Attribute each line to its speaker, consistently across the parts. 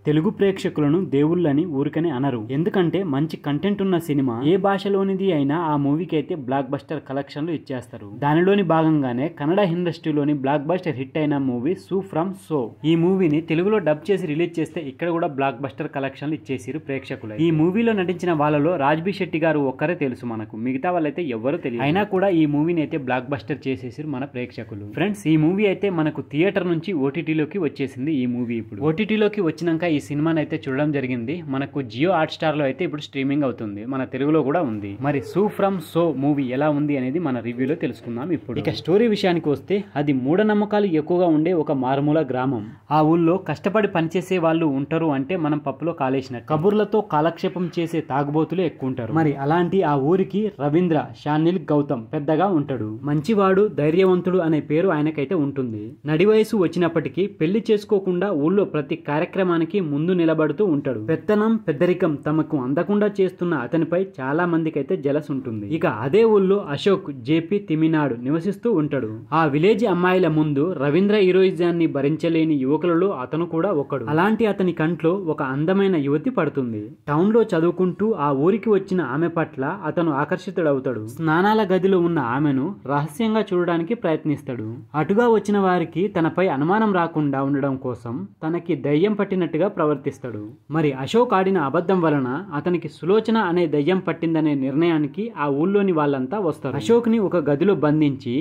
Speaker 1: తెలుగు ప్రేక్షకులను దేవుళ్ళని ఊరికనే అనరు. ఎందుకంటే మంచి కంటెంట్ ఉన్న సినిమా ఏ భాషలోనిది అయినా ఆ మూవీకి అయితే బ్లాక్ బస్టర్ కలెక్షన్లు ఇచ్చేస్తారు. దానిలోని భాగంగానే కన్నడ ఇండస్ట్రీలోని బ్లాక్ బస్టర్ హిట్ అయిన మూవీ సూ ఫ్రమ్ సో. ఈ మూవీని తెలుగులో డబ్ చేసి రిలీజ్ చేస్తే ఇక్కడ కూడా బ్లాక్ బస్టర్ కలెక్షన్లు ఇచ్చేసారు ప్రేక్షకులు. ఈ మూవీలో నటించిన వాళ్ళలో రాజ్బీ శెట్టి గారు ఒక్కరే తెలుసు మనకు, మిగతా వాళ్ళైతే ఎవ్వరూ తెలియదు. అయినా కూడా ఈ మూవీని అయితే బ్లాక్ బస్టర్ చేసేసారు మన ప్రేక్షకులు. ఫ్రెండ్స్, ఈ మూవీ అయితే మనకు థియేటర్ నుంచి ఓటీటీలోకి వచ్చేసింది. ఈ మూవీ ఇప్పుడు ఓటీటీలోకి వచ్చినాక ఈ సినిమాని అయితే చూడడం జరిగింది. మనకు జియో హాట్ స్టార్ లో అయితే ఇప్పుడు స్ట్రీమింగ్ అవుతుంది, మన తెలుగులో కూడా ఉంది. మరి సూ ఫ్రమ్ సో మూవీ ఎలా ఉంది అనేది మన రివ్యూలో తెలుసుకుందాం ఇప్పుడు. ఇక స్టోరీ విషయానికి వస్తే, అది మూఢనమ్మకాలు ఎక్కువగా ఉండే ఒక మారుమూల గ్రామం. ఆ ఊళ్ళో కష్టపడి పనిచేసే వాళ్ళు ఉంటారు అంటే మనం పప్పులో కాలేసినట్టు. కబుర్లతో కాలక్షేపం చేసే తాగుబోతులు ఎక్కువ ఉంటారు. మరి అలాంటి ఆ ఊరికి రవీంద్ర షానిల్ గౌతమ్ పెద్దగా ఉంటాడు. మంచివాడు, ధైర్యవంతుడు అనే పేరు ఆయనకైతే ఉంటుంది. నడి వయసు వచ్చినప్పటికీ పెళ్లి చేసుకోకుండా ఊళ్ళో ప్రతి కార్యక్రమానికి ముందు నిలబడుతూ ఉంటాడు. పెత్తనం, పెద్దరికం తమకు అందకుండా చేస్తున్న అతనిపై చాలా మందికి అయితే జలస్ ఉంటుంది. ఇక అదే ఊళ్ళో అశోక్, జేపీ తిమినాడు నివసిస్తూ ఉంటాడు. ఆ విలేజ్ అమ్మాయిల ముందు రవీంద్ర హీరోయిజాన్ని భరించలేని యువకులలో అతను కూడా ఒకడు. అలాంటి అతని కంట్లో ఒక అందమైన యువతి పడుతుంది. టౌన్ లో చదువుకుంటూ ఆ ఊరికి వచ్చిన ఆమె పట్ల అతను ఆకర్షితుడవుతాడు. స్నానాల గదిలో ఉన్న ఆమెను రహస్యంగా చూడడానికి ప్రయత్నిస్తాడు. అటుగా వచ్చిన వారికి తనపై అనుమానం రాకుండా ఉండడం కోసం తనకి దయ్యం పట్టినట్టుగా ప్రవర్తిస్తాడు. మరి అశోక్ ఆడిన అబద్ధం వలన అతనికి సులోచన అనే దయ్యం పట్టిందనే నిర్ణయానికి ఆ ఊళ్ళోని వాళ్ళంతా వస్తారు. అశోక్ ని ఒక గదిలో బంధించి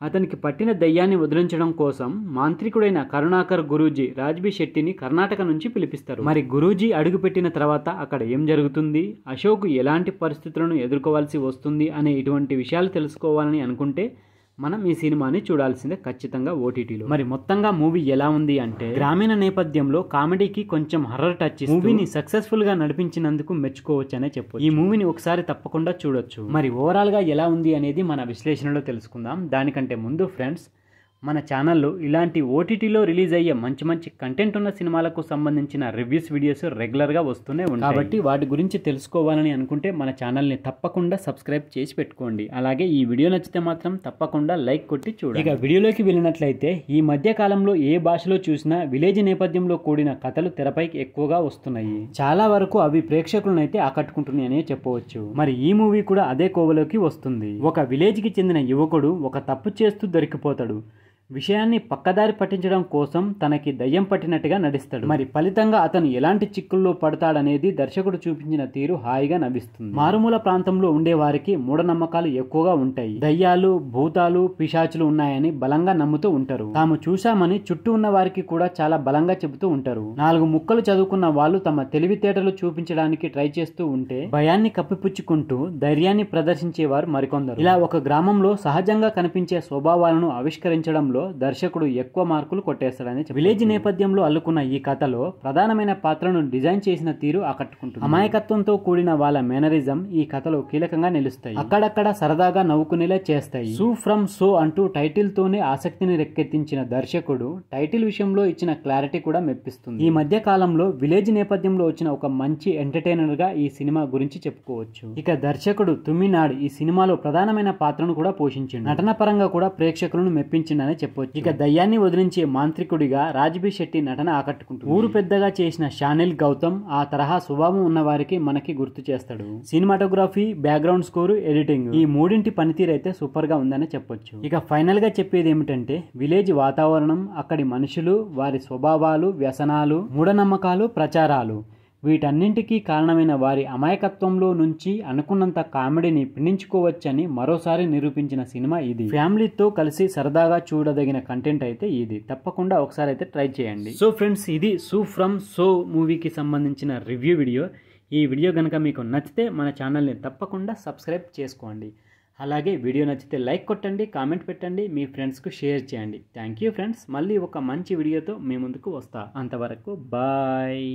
Speaker 1: అతనికి పట్టిన దయ్యాన్ని వదిలించడం కోసం మాంత్రికుడైన కరుణాకర్ గురూజీ రాజ్బీ శెట్టిని కర్ణాటక నుంచి పిలిపిస్తారు. మరి గురూజీ అడుగుపెట్టిన తర్వాత అక్కడ ఏం జరుగుతుంది, అశోక్ ఎలాంటి పరిస్థితులను ఎదుర్కోవాల్సి వస్తుంది అనే ఇటువంటి విషయాలు తెలుసుకోవాలని అనుకుంటే మనం ఈ సినిమాని చూడాల్సిందే ఖచ్చితంగా ఓటీటీలో. మరి మొత్తంగా మూవీ ఎలా ఉంది అంటే, గ్రామీణ నేపథ్యంలో కామెడీకి కొంచెం హర్రర్ టచ్ మూవీని సక్సెస్ఫుల్ గా నడిపించినందుకు మెచ్చుకోవచ్చు అనే చెప్పొచ్చు. ఈ మూవీని ఒకసారి తప్పకుండా చూడొచ్చు. మరి ఓవరాల్ గా ఎలా ఉంది అనేది మన విశ్లేషణలో తెలుసుకుందాం. దానికంటే ముందు ఫ్రెండ్స్, మన ఛానల్లో ఇలాంటి ఓటీటీలో రిలీజ్ అయ్యే మంచి మంచి కంటెంట్ ఉన్న సినిమాలకు సంబంధించిన రివ్యూస్ వీడియోస్ రెగ్యులర్గా వస్తూనే ఉంటాయి. కాబట్టి వాటి గురించి తెలుసుకోవాలని అనుకుంటే మన ఛానల్ని తప్పకుండా సబ్స్క్రైబ్ చేసి పెట్టుకోండి. అలాగే ఈ వీడియో నచ్చితే మాత్రం తప్పకుండా లైక్ కొట్టి చూడండి. ఇక వీడియోలోకి వెళ్ళినట్లయితే, ఈ మధ్య కాలంలో ఏ భాషలో చూసినా విలేజ్ నేపథ్యంలో కూడిన కథలు తెరపైకి ఎక్కువగా వస్తున్నాయి. చాలా వరకు అవి ప్రేక్షకులను అయితే ఆకట్టుకుంటున్నాయనే చెప్పవచ్చు. మరి ఈ మూవీ కూడా అదే కోవలోకి వస్తుంది. ఒక విలేజ్ కి చెందిన యువకుడు ఒక తప్పు చేస్తూ దొరికిపోతాడు. విషయాన్ని పక్కదారి పట్టించడం కోసం తనకి దయ్యం పట్టినట్టుగా నటిస్తాడు. మరి ఫలితంగా అతను ఎలాంటి చిక్కుల్లో పడతాడనేది దర్శకుడు చూపించిన తీరు హాయిగా నవ్విస్తుంది. మారుమూల ప్రాంతంలో ఉండే వారికి మూఢనమ్మకాలు ఎక్కువగా ఉంటాయి. దయ్యాలు, భూతాలు, పిశాచులు ఉన్నాయని బలంగా నమ్ముతూ ఉంటారు. తాము చూశామని చుట్టూ ఉన్న వారికి కూడా చాలా బలంగా చెబుతూ ఉంటారు. 4 ముక్కలు చదువుకున్న వాళ్ళు తమ తెలివితేటలు చూపించడానికి ట్రై చేస్తూ ఉంటే భయాన్ని కప్పిపుచ్చుకుంటూ ధైర్యాన్ని ప్రదర్శించేవారు మరికొందరు. ఇలా ఒక గ్రామంలో సహజంగా కనిపించే స్వభావాలను ఆవిష్కరించడంలో దర్శకుడు ఎక్కువ మార్కులు కొట్టేస్తాడని చెప్పారు. విలేజ్ నేపథ్యంలో అల్లుకున్న ఈ కథలో ప్రధానమైన పాత్రను డిజైన్ చేసిన తీరు ఆకట్టుకుంటుంది. అమాయకత్వంతో కూడిన వాళ్ళ మేనరిజం ఈ కథలో కీలకంగా నిలుస్తాయి. అక్కడక్కడ సరదాగా నవ్వుకునేలా చేస్తాయి. సూ ఫ్రమ్ సో అంటూ టైటిల్ తోనే ఆసక్తిని రెక్కెత్తించిన దర్శకుడు టైటిల్ విషయంలో ఇచ్చిన క్లారిటీ కూడా మెప్పిస్తుంది. ఈ మధ్య కాలంలో విలేజ్ నేపథ్యంలో వచ్చిన ఒక మంచి ఎంటర్టైనర్ గా ఈ సినిమా గురించి చెప్పుకోవచ్చు. ఇక దర్శకుడు తుమ్మినాడు ఈ సినిమాలో ప్రధానమైన పాత్రను కూడా పోషించిండు. నటన పరంగా కూడా ప్రేక్షకులను మెప్పించిండని చెప్పొచ్చు. ఇక దయ్యాన్ని వదిలించే మాంత్రికుడిగా రాజ్బీ శెట్టి నటన ఆకట్టుకుంటుంది. ఊరు పెద్దగా చేసిన షానిల్ గౌతమ్ ఆ తరహా స్వభావం ఉన్న వారికి మనకి గుర్తు చేస్తాడు. సినిమాటోగ్రఫీ, బ్యాక్గ్రౌండ్ స్కోరు, ఎడిటింగ్ ఈ మూడింటి పనితీరు అయితే సూపర్ గా ఉందని చెప్పొచ్చు. ఇక ఫైనల్ గా చెప్పేది ఏమిటంటే, విలేజ్ వాతావరణం, అక్కడి మనుషులు, వారి స్వభావాలు, వ్యసనాలు, మూఢనమ్మకాలు, ప్రచారాలు వీటన్నింటికీ కారణమైన వారి అమాయకత్వంలో నుంచి అనుకున్నంత కామెడీని పిండించుకోవచ్చని మరోసారి నిరూపించిన సినిమా ఇది. ఫ్యామిలీతో కలిసి సరదాగా చూడదగిన కంటెంట్ అయితే ఇది. తప్పకుండా ఒకసారి అయితే ట్రై చేయండి. సో ఫ్రెండ్స్, ఇది సూ ఫ్రమ్ సో మూవీకి సంబంధించిన రివ్యూ వీడియో. ఈ వీడియో కనుక మీకు నచ్చితే మన ఛానల్ని తప్పకుండా సబ్స్క్రైబ్ చేసుకోండి. అలాగే వీడియో నచ్చితే లైక్ కొట్టండి, కామెంట్ పెట్టండి, మీ ఫ్రెండ్స్కు షేర్ చేయండి. Thank you friends. మళ్ళీ ఒక మంచి వీడియోతో మీ ముందుకు వస్తా. అంతవరకు బాయ్.